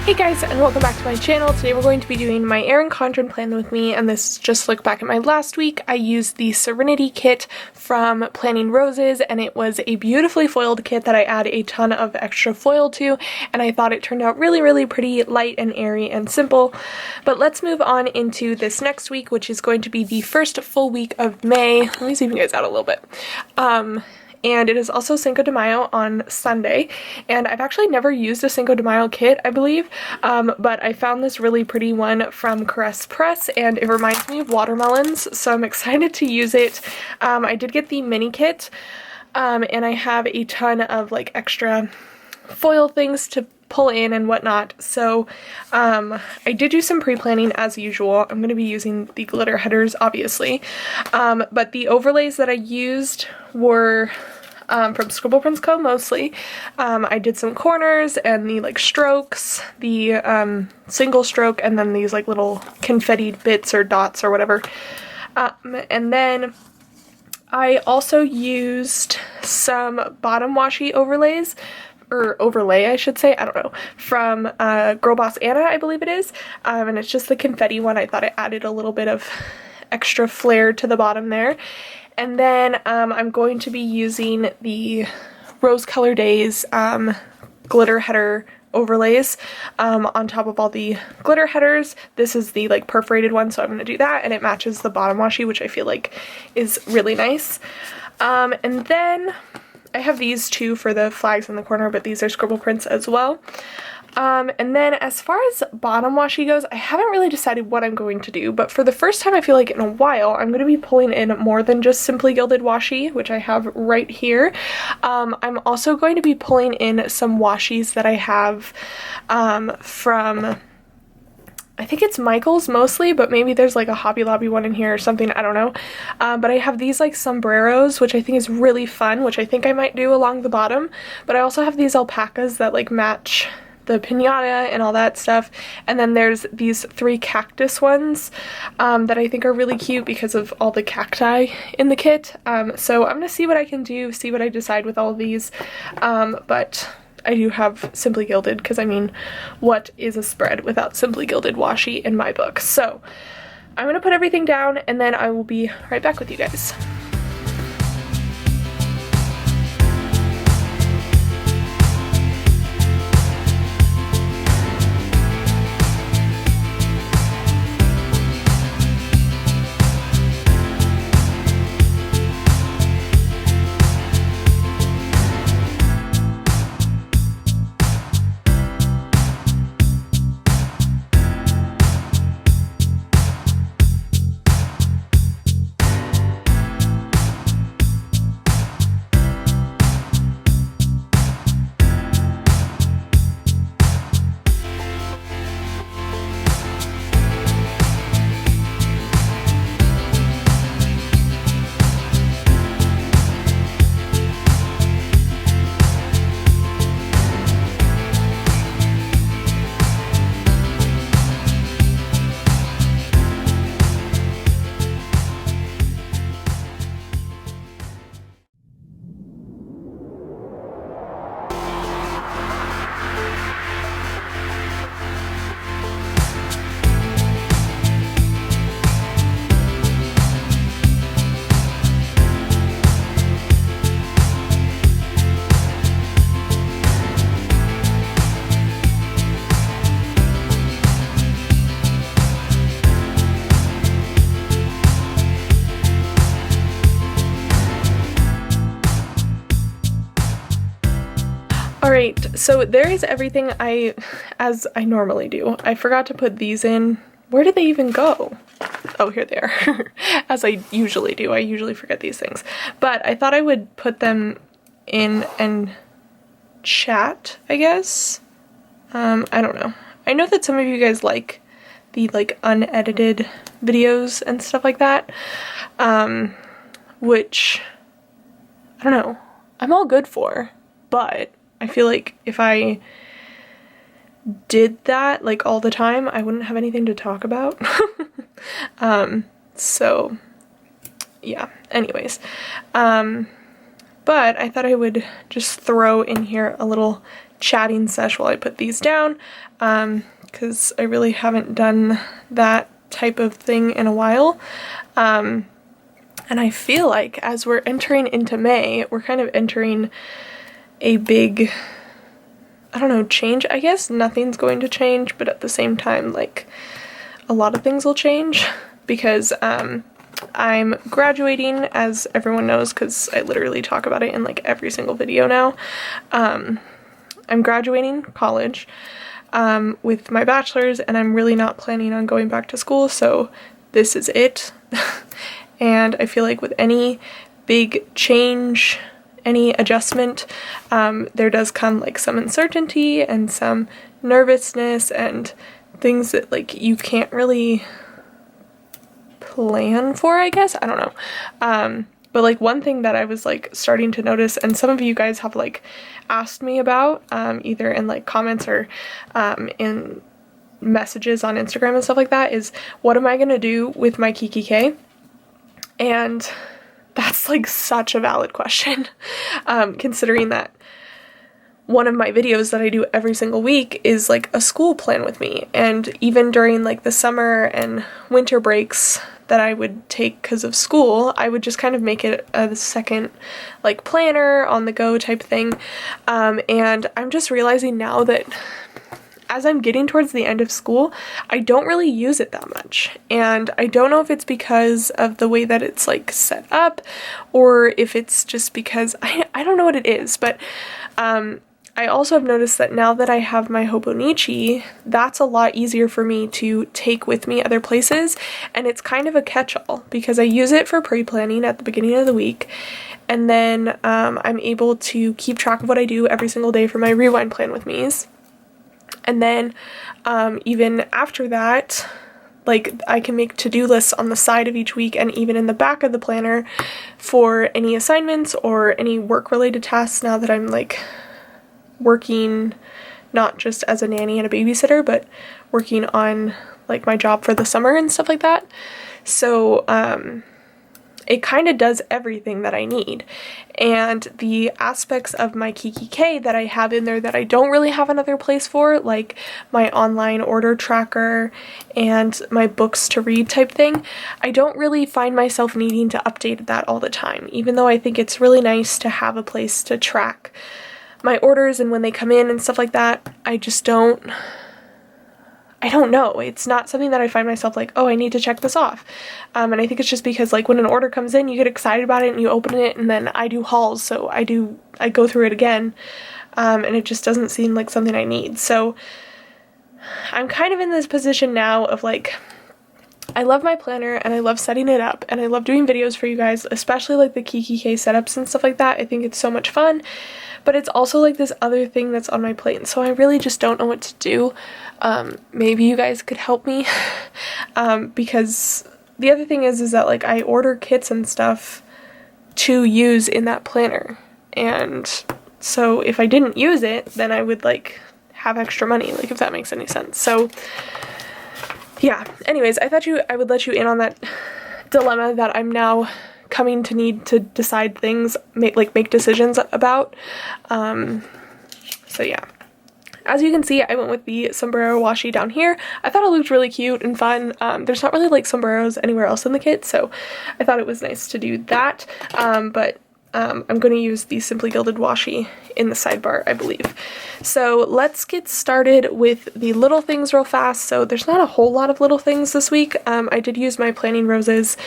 Hey guys, and welcome back to my channel. Today we're going to be doing my Erin Condren plan with me, and this is just look back at my last week. I used the Serenity kit from Planning Roses, and it was a beautifully foiled kit that I add a ton of extra foil to, and I thought it turned out really pretty, light and airy and simple. But let's move on into this next week, which is going to be the first full week of May. Let me zoom you guys out a little bit. And it is also Cinco de Mayo on Sunday, and I've actually never used a Cinco de Mayo kit, I believe, but I found this really pretty one from Caress Press, and it reminds me of watermelons, so I'm excited to use it. I did get the mini kit, and I have a ton of like extra foil things to pull in and whatnot, so I did do some pre-planning as usual. I'm going to be using the glitter headers, obviously, but the overlays that I used were from Scribble Prints Co. mostly. I did some corners and the like strokes, the single stroke, and then these like little confetti bits or dots or whatever. And then I also used some bottom washi overlays, or overlay I should say, I don't know, from Girl Boss Anna, I believe it is, and it's just the confetti one. I thought it added a little bit of extra flair to the bottom there. And then I'm going to be using the Rose Color Daze glitter header overlays on top of all the glitter headers. This is the like perforated one, so I'm going to do that, and it matches the bottom washi, which I feel like is really nice. And then I have these two for the flags in the corner, but these are Scribble Prints as well. And then as far as bottom washi goes, I haven't really decided what I'm going to do, but for the first time I feel like in a while, I'm going to be pulling in more than just Simply Gilded washi, which I have right here. I'm also going to be pulling in some washis that I have from, I think it's Michael's mostly, but maybe there's like a Hobby Lobby one in here or something, I don't know. But I have these like sombreros, which I think is really fun, which I think I might do along the bottom. But I also have these alpacas that like match the piñata and all that stuff, and then there's these three cactus ones that I think are really cute because of all the cacti in the kit. So I'm gonna see what I can do, see what I decide with all of these, but I do have Simply Gilded, because I mean, what is a spread without Simply Gilded washi in my book? So I'm gonna put everything down, and then I will be right back with you guys. Alright, so there is everything as I normally do. I forgot to put these in. Where did they even go? Oh, here they are. As I usually do. I usually forget these things. But I thought I would put them in and chat, I guess. I don't know. I know that some of you guys like the like unedited videos and stuff like that. Which, I don't know, I'm all good for, but I feel like if I did that like all the time, I wouldn't have anything to talk about. So yeah, anyways, but I thought I would just throw in here a little chatting sesh while I put these down, because I really haven't done that type of thing in a while. And I feel like as we're entering into May, we're kind of entering a big, I don't know, change. I guess nothing's going to change, but at the same time, like, a lot of things will change, because I'm graduating, as everyone knows, because I literally talk about it in like every single video now. I'm graduating college with my bachelor's, and I'm really not planning on going back to school, so this is it. And I feel like with any big change, any adjustment, there does come like some uncertainty and some nervousness and things that like you can't really plan for, I guess. I don't know. But like one thing that I was like starting to notice, and some of you guys have like asked me about, either in like comments or in messages on Instagram and stuff like that, is what am I gonna do with my Kiki K? And that's like such a valid question, considering that one of my videos that I do every single week is like a school plan with me, and even during like the summer and winter breaks that I would take because of school, I would just kind of make it a second like planner on the go type thing, and I'm just realizing now that as I'm getting towards the end of school, I don't really use it that much. And I don't know if it's because of the way that it's like set up, or if it's just because I don't know what it is, but I also have noticed that now that I have my Hobonichi, that's a lot easier for me to take with me other places, and it's kind of a catch-all because I use it for pre-planning at the beginning of the week, and then I'm able to keep track of what I do every single day for my rewind plan with me's. And then even after that, like I can make to-do lists on the side of each week and even in the back of the planner for any assignments or any work-related tasks now that I'm like working not just as a nanny and a babysitter, but working on like my job for the summer and stuff like that. So it kind of does everything that I need. And the aspects of my Kiki K that I have in there that I don't really have another place for, like my online order tracker and my books to read type thing, I don't really find myself needing to update that all the time, even though I think it's really nice to have a place to track my orders and when they come in and stuff like that. I don't know. It's not something that I find myself like, oh, I need to check this off. And I think it's just because like when an order comes in, you get excited about it and you open it, and then I do hauls, so I go through it again, and it just doesn't seem like something I need. So I'm kind of in this position now of like, I love my planner and I love setting it up and I love doing videos for you guys, especially like the Kiki K setups and stuff like that. I think it's so much fun, but it's also like this other thing that's on my plate, so I really just don't know what to do. Maybe you guys could help me, because the other thing is that like I order kits and stuff to use in that planner, and so if I didn't use it, then I would like have extra money, like if that makes any sense. So yeah, anyways, I thought I would let you in on that dilemma that I'm now coming to need to decide things, make decisions about. So yeah. As you can see, I went with the sombrero washi down here. I thought it looked really cute and fun. There's not really like sombreros anywhere else in the kit, so I thought it was nice to do that. But I'm going to use the Simply Gilded washi in the sidebar, I believe. So let's get started with the little things real fast. So there's not a whole lot of little things this week. I did use my Planning Roses,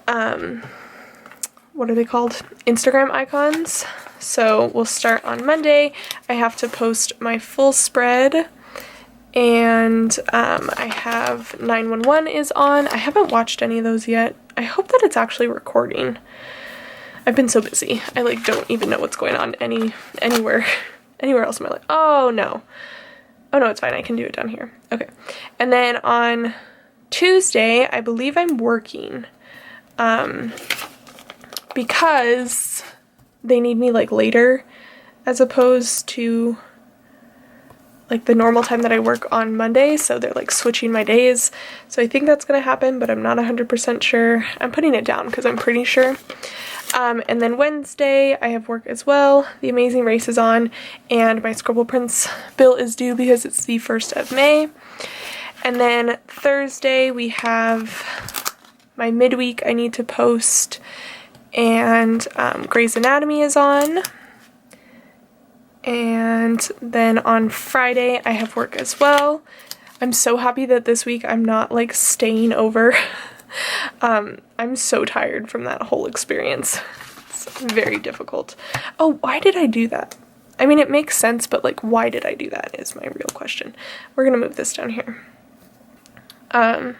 what are they called? Instagram icons. So we'll start on Monday. I have to post my full spread, and I have 911 is on. I haven't watched any of those yet. I hope that it's actually recording. I've been so busy. I like don't even know what's going on anywhere else in my life. Oh no, it's fine. I can do it down here. Okay. And then on Tuesday, I believe I'm working, because they need me like later as opposed to like the normal time that I work on Monday, so they're like switching my days. So I think that's gonna happen, but I'm not 100% sure. I'm putting it down because I'm pretty sure. And then Wednesday I have work as well. The Amazing Race is on, and my Scribble Prints bill is due because it's the 1st of May. And then Thursday we have my midweek I need to post, and Grey's Anatomy is on. And then on Friday I have work as well. I'm so happy that this week I'm not like staying over. I'm so tired from that whole experience. It's very difficult. Oh, why did I do that? I mean, it makes sense, but like, why did I do that is my real question. We're gonna move this down here. I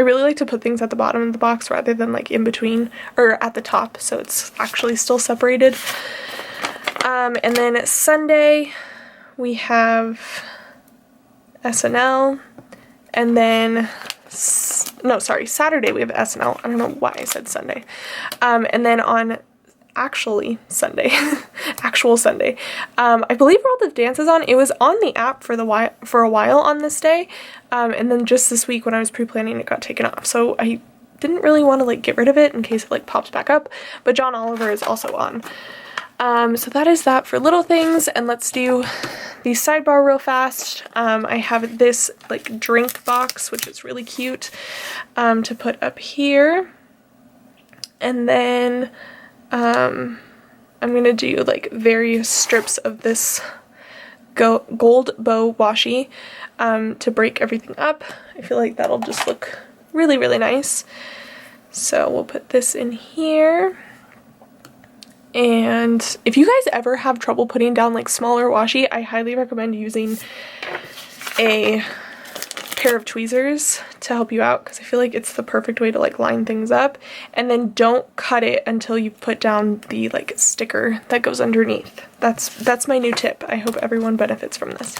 really like to put things at the bottom of the box rather than like in between or at the top, so it's actually still separated. And then Sunday we have SNL, and then no, sorry, Saturday we have SNL. I don't know why I said Sunday. And then on actual Sunday, I believe World of Dance is on. It was on the app for a while on this day, and then just this week when I was pre-planning it got taken off. So I didn't really want to like get rid of it in case it like pops back up, but John Oliver is also on. So that is that for little things, and let's do the sidebar real fast. I have this like drink box, which is really cute, to put up here, and then I'm gonna do like various strips of this gold bow washi to break everything up. I feel like that'll just look really, really nice. So we'll put this in here. And if you guys ever have trouble putting down like smaller washi, I highly recommend using a pair of tweezers to help you out, because I feel like it's the perfect way to like line things up. And then don't cut it until you put down the like sticker that goes underneath. That's my new tip. I hope everyone benefits from this.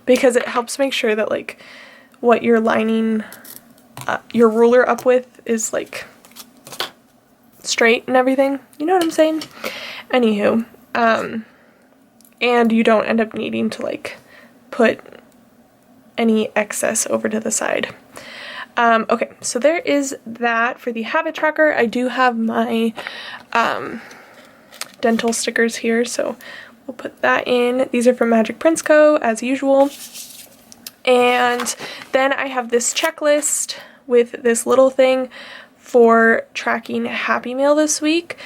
Because it helps make sure that like what you're lining your ruler up with is like straight and everything, you know what I'm saying? Anywho, and you don't end up needing to like put any excess over to the side. Okay, so there is that for the habit tracker. I do have my dental stickers here, so we'll put that in. These are from Magic Prints Co, as usual. And then I have this checklist with this little thing for tracking Happy Meal this week.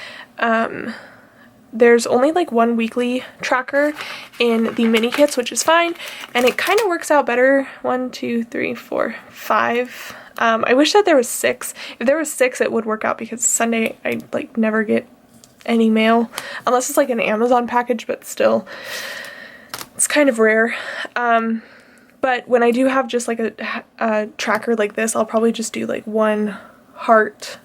There's only like one weekly tracker in the mini kits, which is fine, and it kind of works out better. 1, 2, 3, 4, 5. I wish that there was 6. If there was 6, it would work out, because Sunday I like never get any mail unless it's like an Amazon package, but still it's kind of rare. But when I do have just like a tracker like this, I'll probably just do like one heart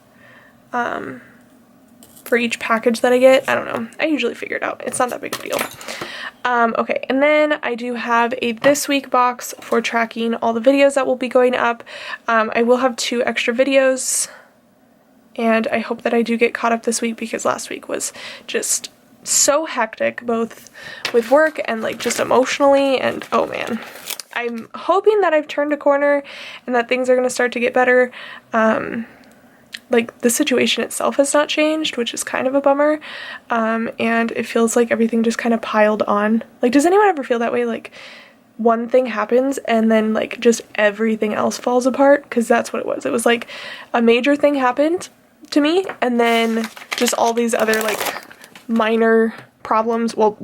for each package that I get. I don't know. I usually figure it out. It's not that big of a deal. Okay, and then I do have a this week box for tracking all the videos that will be going up. I will have 2 extra videos, and I hope that I do get caught up this week, because last week was just so hectic, both with work and like just emotionally, and oh man. I'm hoping that I've turned a corner and that things are going to start to get better. Like the situation itself has not changed, which is kind of a bummer. And it feels like everything just kind of piled on. Like, does anyone ever feel that way? Like one thing happens and then like just everything else falls apart? Because that's what it was. It was like a major thing happened to me, and then just all these other like minor problems. Well,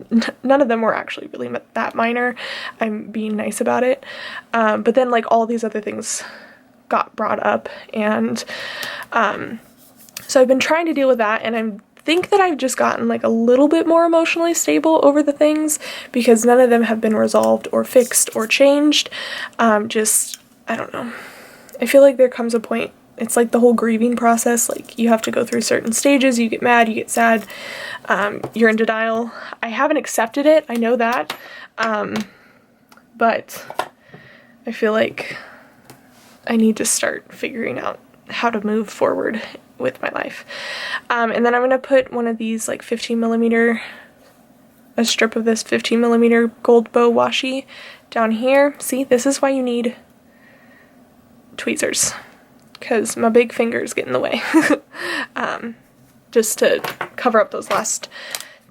none of them were actually really that minor. I'm being nice about it. But then like all these other things got brought up, and so I've been trying to deal with that, and I think that I've just gotten like a little bit more emotionally stable over the things, because none of them have been resolved or fixed or changed. Just, I don't know. I feel like there comes a point, it's like the whole grieving process, like you have to go through certain stages. You get mad, you get sad, you're in denial. I haven't accepted it, I know that, but I feel like I need to start figuring out how to move forward with my life. And then I'm going to put one of these like 15mm, a strip of this 15mm gold bow washi down here. See, this is why you need tweezers. because my big fingers get in the way. Just to cover up those last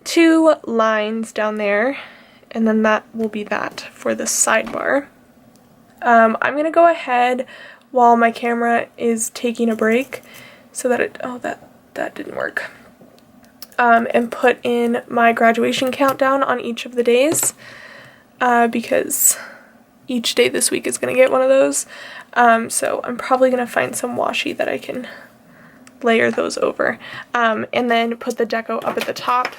2 lines down there, and then that will be that for the sidebar. I'm gonna go ahead while my camera is taking a break so that it, oh, that didn't work, and put in my graduation countdown on each of the days, because each day this week is gonna get one of those. So I'm probably gonna find some washi that I can layer those over, and then put the deco up at the top,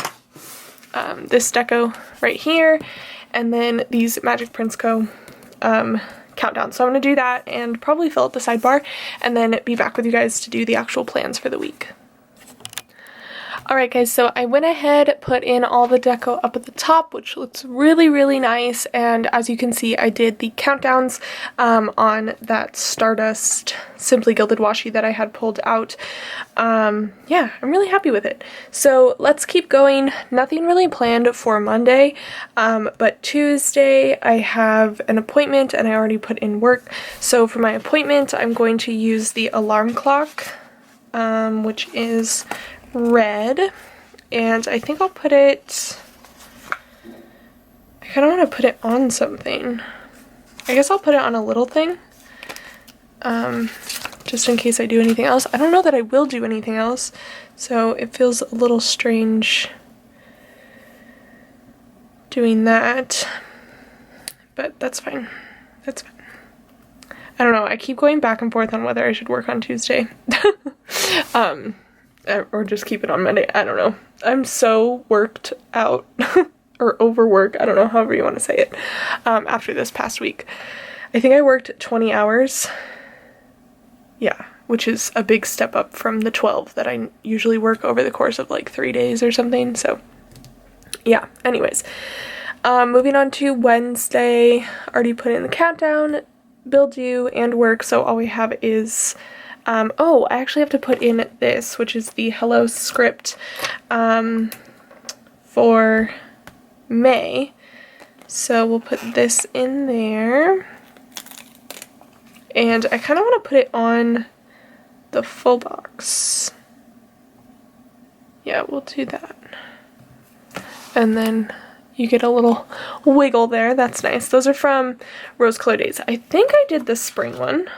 this deco right here, and then these Magic Prints Co. Countdown. So I'm going to do that and probably fill out the sidebar and then be back with you guys to do the actual plans for the week. Alright guys, so I went ahead, put in all the deco up at the top, which looks really, really nice, and as you can see, I did the countdowns on that Stardust Simply Gilded washi that I had pulled out. Yeah, I'm really happy with it. So let's keep going. Nothing really planned for Monday, but Tuesday I have an appointment and I already put in work. So for my appointment, I'm going to use the alarm clock, which is red, and I think I'll put it, I kind of want to put it on something. I guess I'll put it on a little thing, just in case I do anything else. I don't know that I will do anything else, so it feels a little strange doing that, but that's fine. That's fine. I don't know, I keep going back and forth on whether I should work on Tuesday. Or just keep it on Monday. I don't know. I'm so worked out or overworked. I don't know, however you want to say it. After this past week, I think I worked 20 hours. Yeah, which is a big step up from the 12 that I usually work over the course of like 3 days or something. So yeah, anyways, moving on to Wednesday, already put in the countdown, bill due, and work. So all we have is oh, I actually have to put in this, which is the hello script for May. So we'll put this in there. And I kind of want to put it on the full box. Yeah, we'll do that. And then you get a little wiggle there. That's nice. Those are from Rose Color Daze. I think I did the spring one.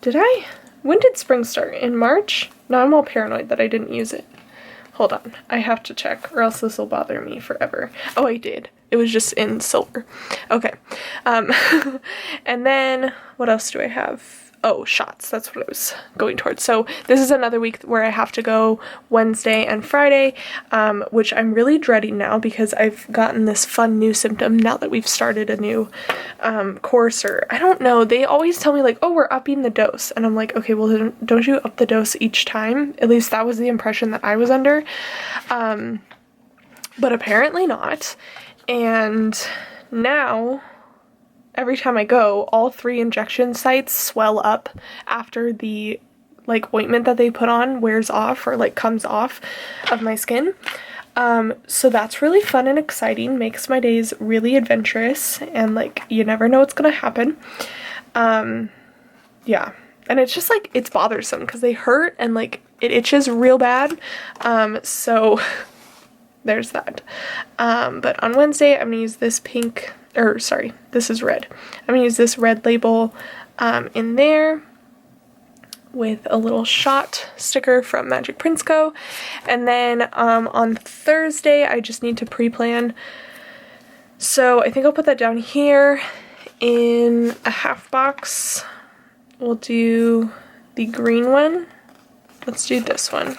Did I? When did spring start? In March? No, I'm all paranoid that I didn't use it. Hold on. I have to check or else this will bother me forever. Oh, I did. It was just in silver. Okay. And then what else do I have? Oh, shots. That's what I was going towards. So this is another week where I have to go Wednesday and Friday, which I'm really dreading now because I've gotten this fun new symptom now that we've started a new course, or I don't know. They always tell me like, oh, we're upping the dose. And I'm like, okay, well, don't you up the dose each time? At least that was the impression that I was under. But apparently not. And now, every time I go, all 3 injection sites swell up after the like ointment that they put on wears off or like comes off of my skin. So that's really fun and exciting, makes my days really adventurous, and like you never know what's gonna happen. Yeah, and it's just like it's bothersome because they hurt and like it itches real bad. So there's that. But on Wednesday I'm gonna use this pink, or sorry, this is red. I'm gonna use this red label in there with a little shot sticker from Magic Prints Co. And then on Thursday I just need to pre-plan. So I think I'll put that down here in a half box. We'll do the green one. Let's do this one.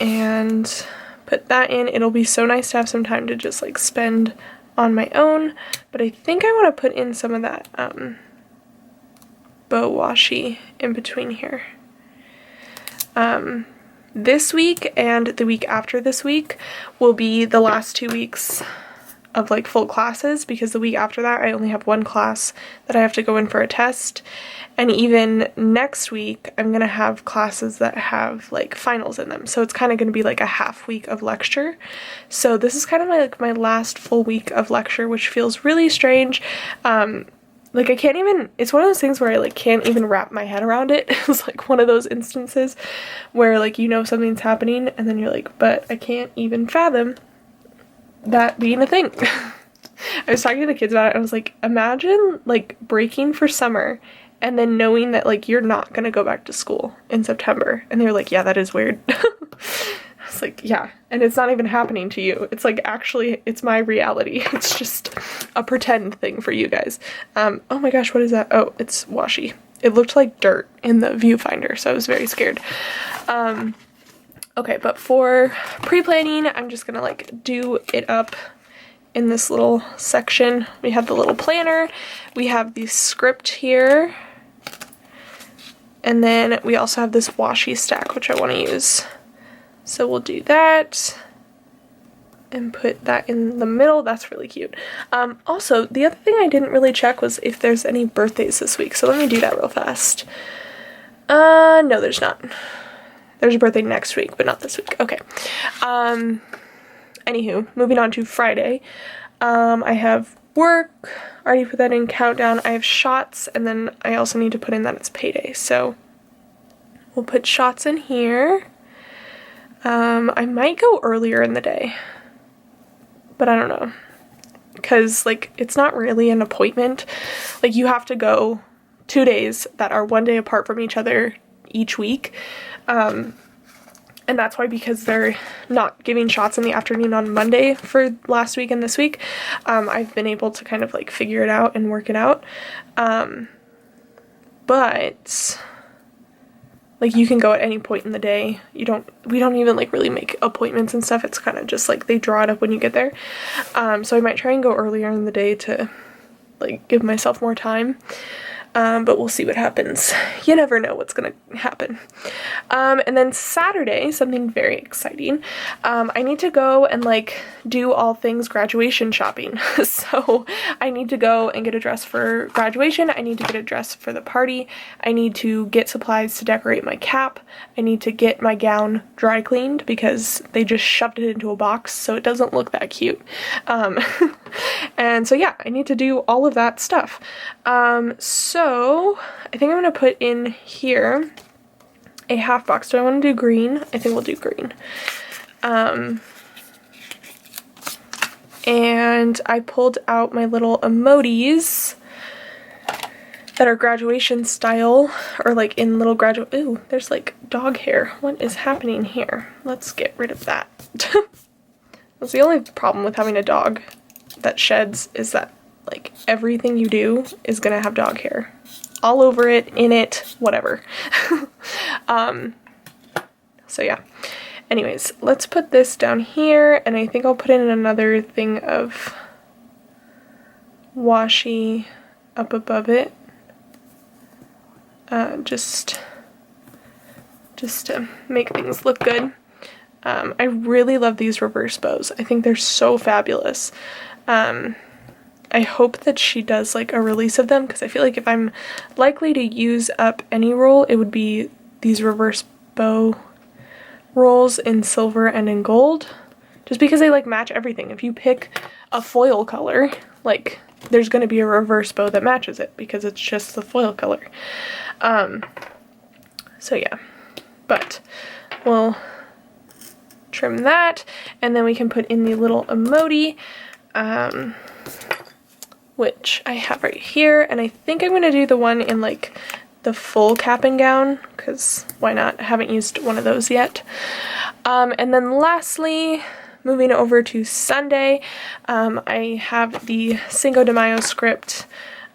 And put that in. It'll be so nice to have some time to just like spend on my own, but I think I want to put in some of that bow washi in between here. This week and the week after this week will be the last 2 weeks of like full classes, because the week after that I only have 1 class that I have to go in for a test, and even next week I'm gonna have classes that have like finals in them, so it's kind of gonna be like a half week of lecture. So this is kind of my last full week of lecture, which feels really strange. like, I can't even, it's one of those things where I, like, can't even wrap my head around it. It's like one of those instances where, like, you know something's happening and then you're like, but I can't even fathom that being a thing. I was talking to the kids about it, and I was like, imagine, like, breaking for summer and then knowing that, like, you're not gonna go back to school in September. And they were like, yeah, that is weird. I was like, yeah, and it's not even happening to you. It's like, actually, it's my reality. It's just a pretend thing for you guys. Oh my gosh, what is that? Oh, it's washi. It looked like dirt in the viewfinder, so I was very scared. Okay, but for pre-planning, I'm just gonna, like, do it up in this little section. We have the little planner, we have the script here, and then we also have this washi stack, which I want to use. So we'll do that and put that in the middle. That's really cute. Also, the other thing I didn't really check was if there's any birthdays this week. So let me do that real fast. No, there's not. There's a birthday next week, but not this week. Okay. Anywho, moving on to Friday. I have work. I already put that in countdown. I have shots, and then I also need to put in that it's payday. So we'll put shots in here. I might go earlier in the day, but I don't know, because, like, it's not really an appointment. Like, you have to go 2 days that are 1 day apart from each other each week, and that's why, because they're not giving shots in the afternoon on Monday for last week and this week, I've been able to kind of, like, figure it out and work it out, but like, you can go at any point in the day. We don't even, like, really make appointments and stuff. It's kind of just, like, they draw it up when you get there. So I might try and go earlier in the day to, like, give myself more time. But we'll see what happens. You never know what's gonna happen. And then Saturday, something very exciting. I need to go and, like, do all things graduation shopping. So I need to go and get a dress for graduation. I need to get a dress for the party. I need to get supplies to decorate my cap. I need to get my gown dry cleaned because they just shoved it into a box, so it doesn't look that cute. And so yeah, I need to do all of that stuff. So I think I'm gonna put in here a half box. Do I want to do green? I think we'll do green. And I pulled out my little emojis that are graduation style, or like in little ooh, there's like dog hair. What is happening here? Let's get rid of that. That's the only problem with having a dog that sheds, is that, like, everything you do is gonna have dog hair all over it, in it, whatever. So yeah, anyways, let's put this down here, and I think I'll put in another thing of washi up above it, just to make things look good. I really love these reverse bows. I think they're so fabulous. I hope that she does, like, a release of them, because I feel like if I'm likely to use up any roll, it would be these reverse bow rolls in silver and in gold, just because they, like, match everything. If you pick a foil color, like, there's going to be a reverse bow that matches it because it's just the foil color. So yeah, but we'll trim that, and then we can put in the little emoji, which I have right here, and I think I'm going to do the one in, like, the full cap and gown, because why not? I haven't used one of those yet. And then lastly, moving over to Sunday, I have the Cinco De Mayo script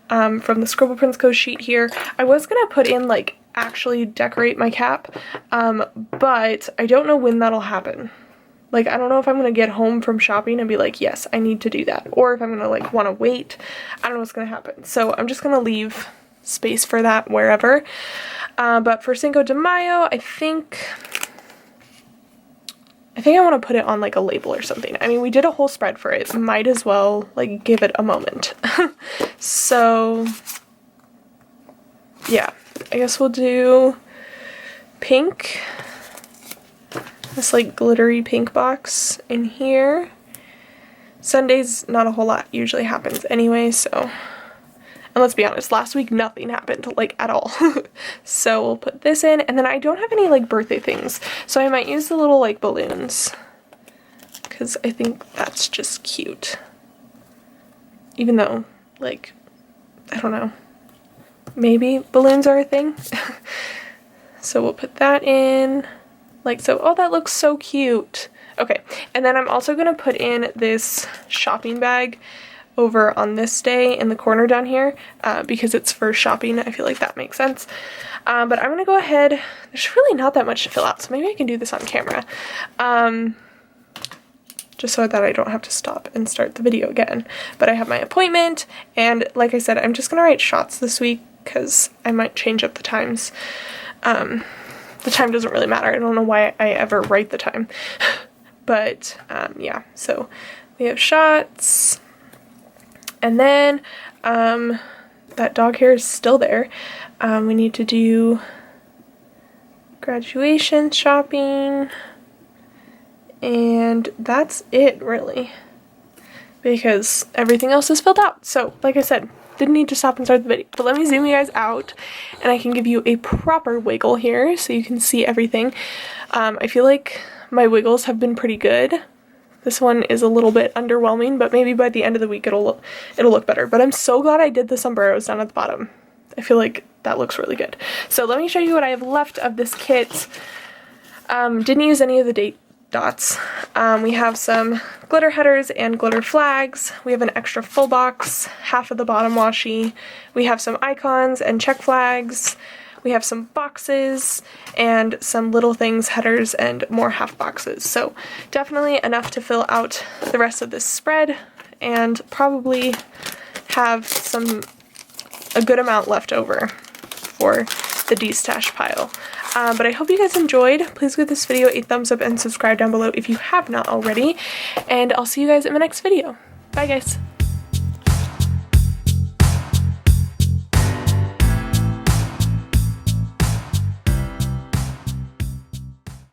from the Scribble Prints Co sheet here. I was going to put in, like, actually decorate my cap, but I don't know when that'll happen. Like, I don't know if I'm gonna get home from shopping and be like, yes, I need to do that, or if I'm gonna, like, want to wait. I don't know what's gonna happen, so I'm just gonna leave space for that wherever. But for Cinco de Mayo, I think I want to put it on, like, a label or something. I mean, we did a whole spread for it. Might as well, like, give it a moment. So yeah, I guess we'll do pink. This, like, glittery pink box in here. Sundays, not a whole lot usually happens anyway, so. And let's be honest, last week nothing happened, like, at all. So we'll put this in, and then I don't have any, like, birthday things, so I might use the little, like, balloons, because I think that's just cute. Even though, like, I don't know, maybe balloons are a thing. So we'll put that in, like so. Oh, that looks so cute. Okay, and then I'm also gonna put in this shopping bag over on this day in the corner down here, because it's for shopping. I feel like that makes sense. But I'm gonna go ahead, there's really not that much to fill out, so maybe I can do this on camera. Just so that I don't have to stop and start the video again. But I have my appointment, and like I said, I'm just gonna write shots this week because I might change up the times. The time doesn't really matter. I don't know why I ever write the time. But yeah, so we have shots, and then that dog hair is still there. We need to do graduation shopping, and that's it really, because everything else is filled out. So like I said, didn't need to stop and start the video, but let me zoom you guys out and I can give you a proper wiggle here so you can see everything. I feel like my wiggles have been pretty good. This one is a little bit underwhelming, but maybe by the end of the week it'll look better. But I'm so glad I did the sombreros down at the bottom. I feel like that looks really good. So let me show you what I have left of this kit. Didn't use any of the date dots. We have some glitter headers and glitter flags. We have an extra full box, half of the bottom washi. We have some icons and check flags. We have some boxes and some little things, headers, and more half boxes. So definitely enough to fill out the rest of this spread, and probably have a good amount left over for the de-stash pile. But I hope you guys enjoyed. Please give this video a thumbs up and subscribe down below if you have not already. And I'll see you guys in my next video. Bye guys.